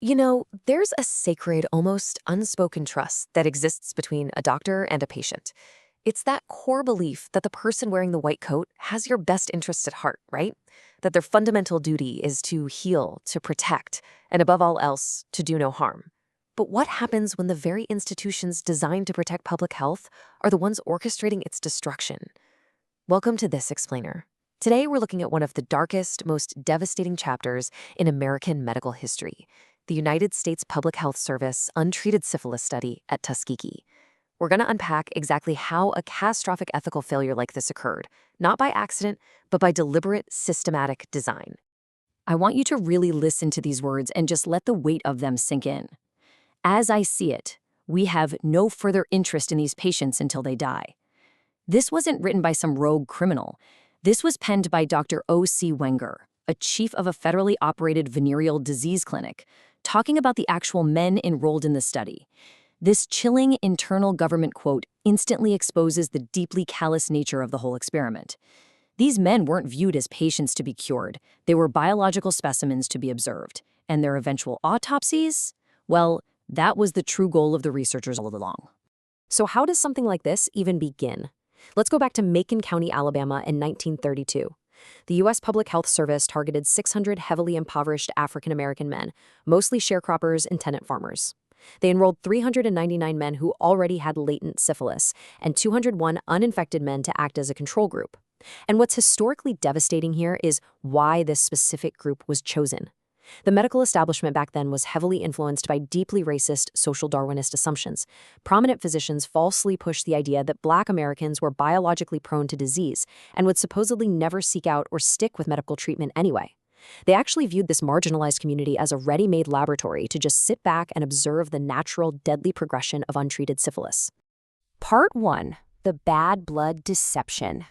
There's a sacred, almost unspoken trust that exists between a doctor and a patient. It's that core belief that the person wearing the white coat has your best interests at heart, right? That their fundamental duty is to heal, to protect, and above all else, to do no harm. But what happens when the very institutions designed to protect public health are the ones orchestrating its destruction? Welcome to This Explainer. Today, we're looking at one of the darkest, most devastating chapters in American medical history, the United States Public Health Service Untreated Syphilis Study at Tuskegee. We're going to unpack exactly how a catastrophic ethical failure like this occurred, not by accident, but by deliberate, systematic design. I want you to really listen to these words and just let the weight of them sink in. As I see it, we have no further interest in these patients until they die. This wasn't written by some rogue criminal. This was penned by Dr. O.C. Wenger, a chief of a federally operated venereal disease clinic, talking about the actual men enrolled in the study. This chilling internal government quote instantly exposes the deeply callous nature of the whole experiment. These men weren't viewed as patients to be cured. They were biological specimens to be observed. And their eventual autopsies? Well, that was the true goal of the researchers all along. So how does something like this even begin? Let's go back to Macon County, Alabama in 1932. The U.S. Public Health Service targeted 600 heavily impoverished African-American men, mostly sharecroppers and tenant farmers. They enrolled 399 men who already had latent syphilis and 201 uninfected men to act as a control group. And what's historically devastating here is why this specific group was chosen. The medical establishment back then was heavily influenced by deeply racist social Darwinist assumptions. Prominent physicians falsely pushed the idea that Black Americans were biologically prone to disease and would supposedly never seek out or stick with medical treatment anyway. They actually viewed this marginalized community as a ready-made laboratory to just sit back and observe the natural, deadly progression of untreated syphilis. Part 1. The bad blood deception.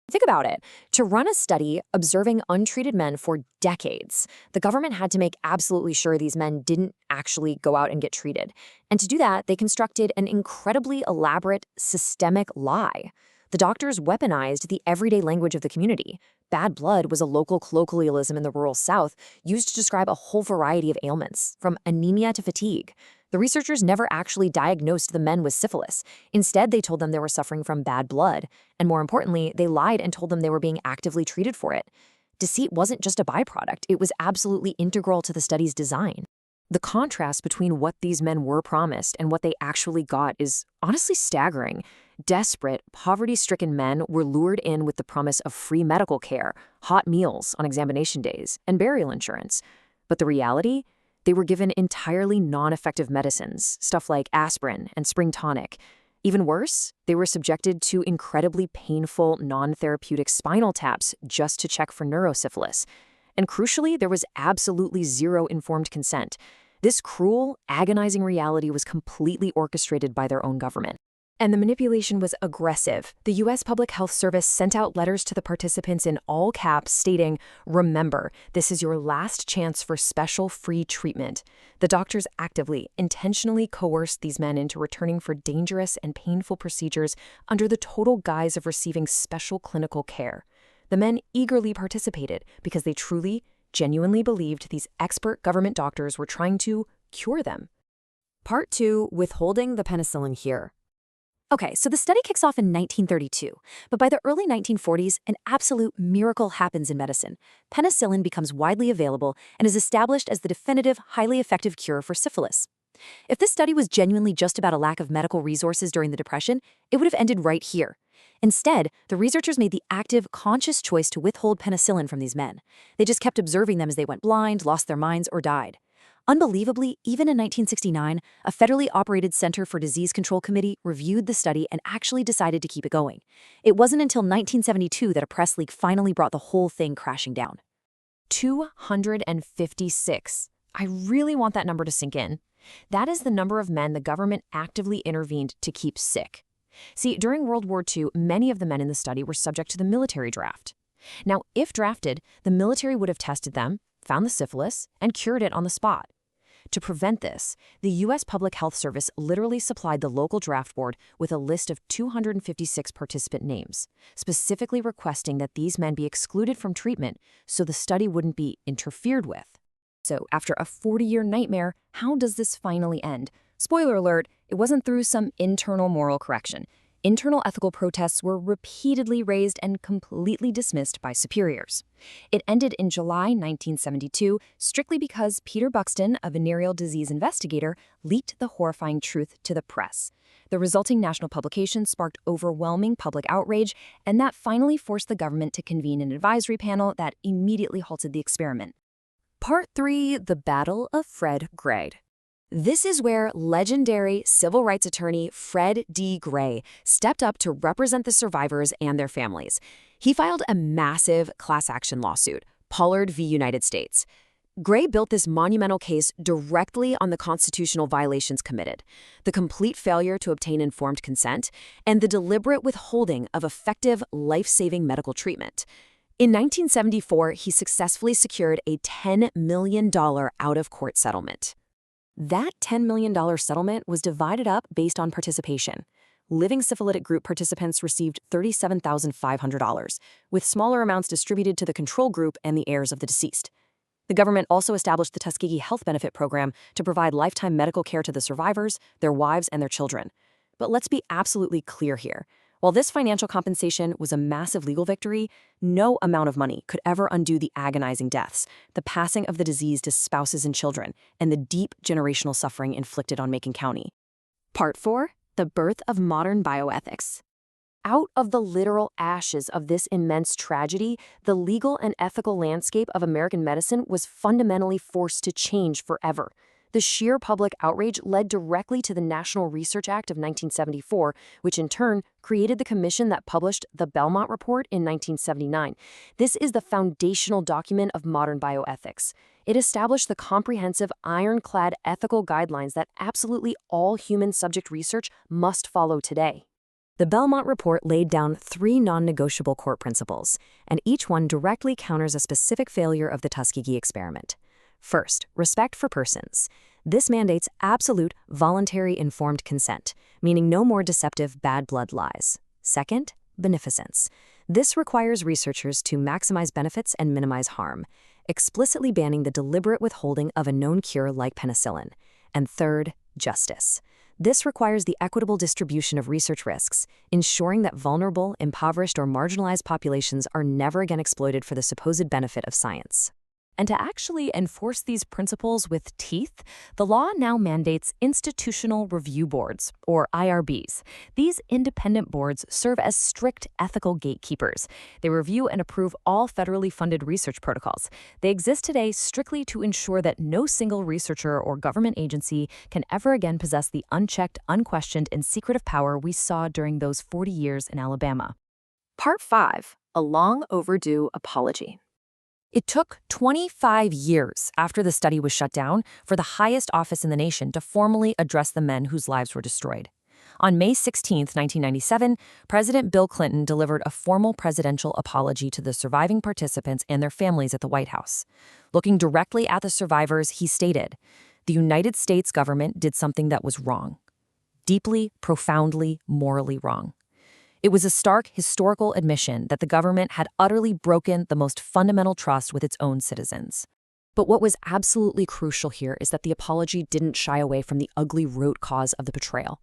Think about it. To run a study observing untreated men for decades, the government had to make absolutely sure these men didn't actually go out and get treated. And to do that, they constructed an incredibly elaborate, systemic lie. The doctors weaponized the everyday language of the community. Bad blood was a local colloquialism in the rural South used to describe a whole variety of ailments, from anemia to fatigue. The researchers never actually diagnosed the men with syphilis. Instead, they told them they were suffering from bad blood. And more importantly, they lied and told them they were being actively treated for it. Deceit wasn't just a byproduct. It was absolutely integral to the study's design. The contrast between what these men were promised and what they actually got is honestly staggering. Desperate, poverty-stricken men were lured in with the promise of free medical care, hot meals on examination days, and burial insurance. But the reality? They were given entirely non-effective medicines, stuff like aspirin and spring tonic. Even worse, they were subjected to incredibly painful, non-therapeutic spinal taps just to check for neurosyphilis. And crucially, there was absolutely zero informed consent. This cruel, agonizing reality was completely orchestrated by their own government. And the manipulation was aggressive. The U.S. Public Health Service sent out letters to the participants in all caps stating, "Remember, this is your last chance for special free treatment." The doctors actively, intentionally coerced these men into returning for dangerous and painful procedures under the total guise of receiving special clinical care. The men eagerly participated because they truly, genuinely believed these expert government doctors were trying to cure them. Part 2. Withholding the penicillin here. Okay, so the study kicks off in 1932, but by the early 1940s, an absolute miracle happens in medicine. Penicillin becomes widely available and is established as the definitive, highly effective cure for syphilis. If this study was genuinely just about a lack of medical resources during the Depression, it would have ended right here. Instead, the researchers made the active, conscious choice to withhold penicillin from these men. They just kept observing them as they went blind, lost their minds, or died. Unbelievably, even in 1969, a federally operated Center for Disease Control Committee reviewed the study and actually decided to keep it going. It wasn't until 1972 that a press leak finally brought the whole thing crashing down. 256. I really want that number to sink in. That is the number of men the government actively intervened to keep sick. See, during World War II, many of the men in the study were subject to the military draft. Now, if drafted, the military would have tested them, found the syphilis, and cured it on the spot. To prevent this, the U.S. Public Health Service literally supplied the local draft board with a list of 256 participant names, specifically requesting that these men be excluded from treatment so the study wouldn't be interfered with. So, after a 40-year nightmare, how does this finally end? Spoiler alert, it wasn't through some internal moral correction. Internal ethical protests were repeatedly raised and completely dismissed by superiors. It ended in July 1972 strictly because Peter Buxton, a venereal disease investigator, leaked the horrifying truth to the press. The resulting national publication sparked overwhelming public outrage, and that finally forced the government to convene an advisory panel that immediately halted the experiment. Part 3, The Battle of Fred Gray. This is where legendary civil rights attorney Fred D. Gray stepped up to represent the survivors and their families. He filed a massive class action lawsuit, Pollard v. United States. Gray built this monumental case directly on the constitutional violations committed, the complete failure to obtain informed consent, and the deliberate withholding of effective, life-saving medical treatment. In 1974, he successfully secured a $10 million out-of-court settlement. That $10 million settlement was divided up based on participation. Living syphilitic group participants received $37,500, with smaller amounts distributed to the control group and the heirs of the deceased. The government also established the Tuskegee Health Benefit Program to provide lifetime medical care to the survivors, their wives, and their children. But let's be absolutely clear here. While this financial compensation was a massive legal victory, no amount of money could ever undo the agonizing deaths, the passing of the disease to spouses and children, and the deep generational suffering inflicted on Macon County. Part 4, The Birth of Modern Bioethics. Out of the literal ashes of this immense tragedy, the legal and ethical landscape of American medicine was fundamentally forced to change forever. The sheer public outrage led directly to the National Research Act of 1974, which in turn created the commission that published the Belmont Report in 1979. This is the foundational document of modern bioethics. It established the comprehensive, ironclad ethical guidelines that absolutely all human subject research must follow today. The Belmont Report laid down 3 non-negotiable core principles, and each one directly counters a specific failure of the Tuskegee experiment. First, respect for persons. This mandates absolute, voluntary, informed consent, meaning no more deceptive, bad blood lies. Second, beneficence. This requires researchers to maximize benefits and minimize harm, explicitly banning the deliberate withholding of a known cure like penicillin. And third, justice. This requires the equitable distribution of research risks, ensuring that vulnerable, impoverished, or marginalized populations are never again exploited for the supposed benefit of science. And to actually enforce these principles with teeth, the law now mandates institutional review boards, or IRBs. These independent boards serve as strict ethical gatekeepers. They review and approve all federally funded research protocols. They exist today strictly to ensure that no single researcher or government agency can ever again possess the unchecked, unquestioned, and secretive power we saw during those 40 years in Alabama. Part 5, A Long Overdue Apology. It took 25 years after the study was shut down for the highest office in the nation to formally address the men whose lives were destroyed. On May 16, 1997, President Bill Clinton delivered a formal presidential apology to the surviving participants and their families at the White House. Looking directly at the survivors, he stated, "The United States government did something that was wrong. Deeply, profoundly, morally wrong." It was a stark historical admission that the government had utterly broken the most fundamental trust with its own citizens. But what was absolutely crucial here is that the apology didn't shy away from the ugly root cause of the betrayal.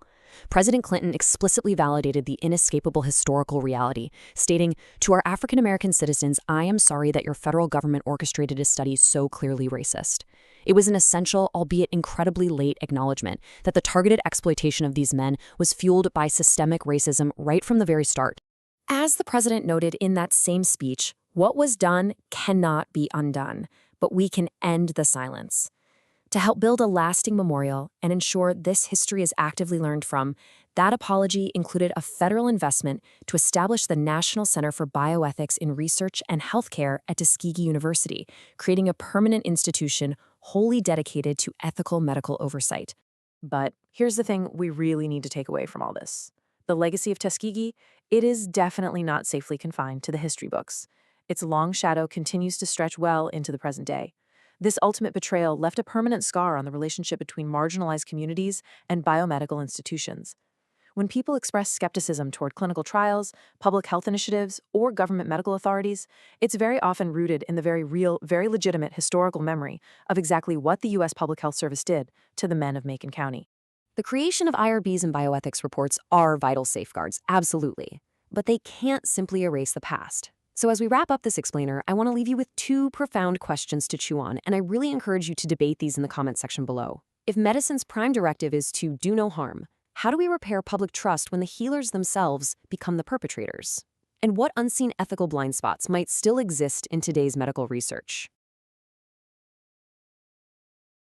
President Clinton explicitly validated the inescapable historical reality, stating, "To our African-American citizens, I am sorry that your federal government orchestrated a study so clearly racist." It was an essential, albeit incredibly late, acknowledgement that the targeted exploitation of these men was fueled by systemic racism right from the very start. As the president noted in that same speech, what was done cannot be undone, but we can end the silence. To help build a lasting memorial and ensure this history is actively learned from, that apology included a federal investment to establish the National Center for Bioethics in Research and Healthcare at Tuskegee University, creating a permanent institution wholly dedicated to ethical medical oversight. But here's the thing we really need to take away from all this. The legacy of Tuskegee, it is definitely not safely confined to the history books. Its long shadow continues to stretch well into the present day. This ultimate betrayal left a permanent scar on the relationship between marginalized communities and biomedical institutions. When people express skepticism toward clinical trials, public health initiatives, or government medical authorities, it's very often rooted in the very real, very legitimate historical memory of exactly what the U.S. Public Health Service did to the men of Macon County. The creation of IRBs and bioethics reports are vital safeguards, absolutely. But they can't simply erase the past. So as we wrap up this explainer, I want to leave you with two profound questions to chew on, and I really encourage you to debate these in the comment section below. If medicine's prime directive is to do no harm, how do we repair public trust when the healers themselves become the perpetrators? And what unseen ethical blind spots might still exist in today's medical research?